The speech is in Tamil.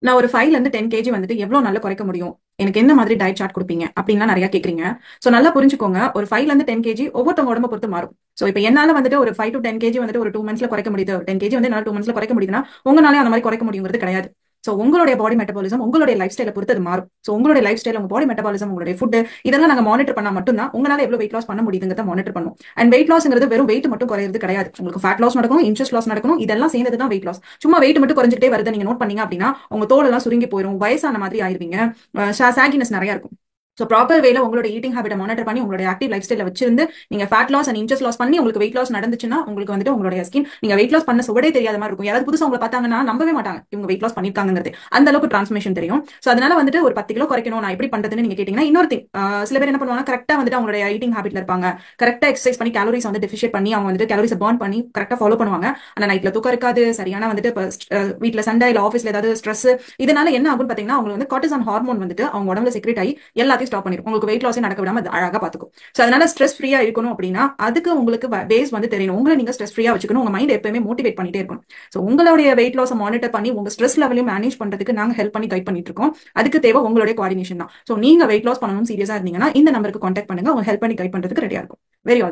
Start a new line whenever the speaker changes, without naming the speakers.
நான் ஒரு 5ல இருந்து 10 கேஜி வந்துட்டு எவ்வளவு நல்லா குறைக்க முடியும், எனக்கு என்ன மாதிரி டயட் சார்ட் கொடுப்பீங்க அப்படின்லாம் நிறைய கேக்குறீங்க. சோ நல்லா புரிஞ்சுக்கோங்க, ஒரு 5ல இருந்து 10 கேஜி ஒவ்வொருத்தவங்க உடம்ப பொறுத்து மாறும். சோ இப்போ என்னால வந்துட்டு ஒரு 5 to 10 கேஜி வந்துட்டு ஒரு 2 மந்த்ஸ்ல குறைக்க முடியுது, ஒரு 10 கேஜி வந்து என்னால 2 மந்த்ஸ்ல குறைக்க முடியுதுன்னா உங்களாலே அந்த மாதிரி குறைக்க முடியுங்கிறது கிடையாது. சோ உங்களுடைய பாடி மெட்டபாலிசம் உங்களுடைய லைஃப் ஸ்டைல பொறுத்து அது மாறும். சோ உங்களுடைய லைஃப் ஸ்டைல், உங்க பாடி மெட்டபாலிசம், உங்களுடைய ஃபுட், இதெல்லாம் நாங்க மானிட்டர் பண்ணா மட்டும்தான் உங்களால எவ்வளவு வெயிட் லாஸ் பண்ண முடியுதுங்கிறத மானிட்டர் பண்ணுவோம். அண்ட் வெயிட் லாஸ்ங்கிறது வெறும் வெயிட் மட்டும் குறையிறது கிடையாது. உங்களுக்கு ஃபேட் லாஸ் நடக்கும், இன்ச்சஸ் லாஸ் நடக்கணும், இதெல்லாம் சேர்ந்தது தான் வெயிட் லாஸ். சும்மா வெயிட் மட்டும் குறைஞ்சிட்டே வருது நீங்க நோட் பண்ணீங்க அப்படின்னா உங்க தோல் எல்லாம் சுருங்கி போயிடும், வயசான மாதிரி ஆயிருவீங்க, சாகினஸ் நிறைய இருக்கும். ஸோ ப்ராப்பர் வேல உங்களோட ஈட்டிங் ஹேபிட்டை மானிட்டர் பண்ணி உங்களோட ஆக்டிவ் லைஃப் ஸ்டைல வச்சிருந்து நீங்க fat loss and inches loss பண்ணி உங்களுக்கு வெயிட் லாஸ் நடந்துச்சுன்னா உங்களுக்கு வந்துட்டு உங்களுடைய ஸ்கின், நீங்க வெயிட் லாஸ் பண்ண சுவடே தெரியாத மாதிரி இருக்கும். யாராவது புதுசா உங்களை பார்த்தாங்கன்னா நம்பவே மாட்டாங்க இவங்க வெயிட் லாஸ் பண்ணிருக்காங்கிறது. அந்த அளவுக்கு டிரான்ஸ்மிஷன் தெரியும். ஸோ அதனால வந்துட்டு ஒரு 10 கிலோ குறைக்கணும் நான் எப்படி பண்றதுன்னு நீங்க கேட்டீங்கன்னா, இன்னொரு thing, சில பேர் என்ன பண்ணுவாங்க, கரெக்டா வந்துட்டு அவங்களுடைய ஈட்டிங் ஹேபிட்ல இருப்பாங்க, கரெக்டா எக்ஸசைஸ் பண்ணி கேலரிஸ் வந்து டெஃபிஷியேட் பண்ணி அவங்க வந்துட்டு கேலரிஸ் பர்ன் பண்ணி கரெக்டா ஃபாலோ பண்ணுவாங்க. ஆனா நைட்ல தூக்கம் இருக்காது, சரியான வந்துட்டு வீட்டுல சண்டை இல்ல ஆஃபீஸ்ல ஏதாவது ஸ்ட்ரெஸ், இதனால என்ன ஆகும்னு பாத்தீங்கன்னா அவங்களுக்கு வந்து கார்டிசான் ஹார்மோன் வந்துட்டு அவங்க உடம்புல செக்ரேட் ஆகி எல்லாத்தையும் ஸ்டாப் பண்ணிடும். உங்களுக்கு வெயிட் லாஸே நடக்க விடாம அது அழகா பாத்துக்கும். சோ அதனால ஸ்ட்ரெஸ் ஃப்ரீயா இருக்கணும் அப்படின்னா அதுக்கு உங்களுக்கு பேஸ் வந்து தெரியணும். உங்களை நீங்க ஸ்ட்ரெஸ் ஃப்ரீயா வச்சுக்கணும், உங்க மைண்ட் எப்பவுமே மோட்டிவேட் பண்ணிட்டே இருக்கணும். சோ உங்களுடைய வெயிட் லாஸ் மானிட்டர் பண்ணி உங்க ஸ்ட்ரெஸ் லெவலையும் மேனேஜ் பண்றதுக்கு நாங்க ஹெல்ப் பண்ணி கைட் பண்ணிட்டு இருக்கோம். அதுக்கு தேவை உங்களுடைய கோஆர்டினேஷன் தான். சோ நீங்க வெயிட் லாஸ் பண்ணணும் சீரியஸா இருந்தீங்கன்னா இந்த நம்பருக்கு கான்டாக்ட் பண்ணுங்க, உங்க ஹெல்ப் பண்ணி கைட் பண்றதுக்கு ரெடியா இருக்கும். Very all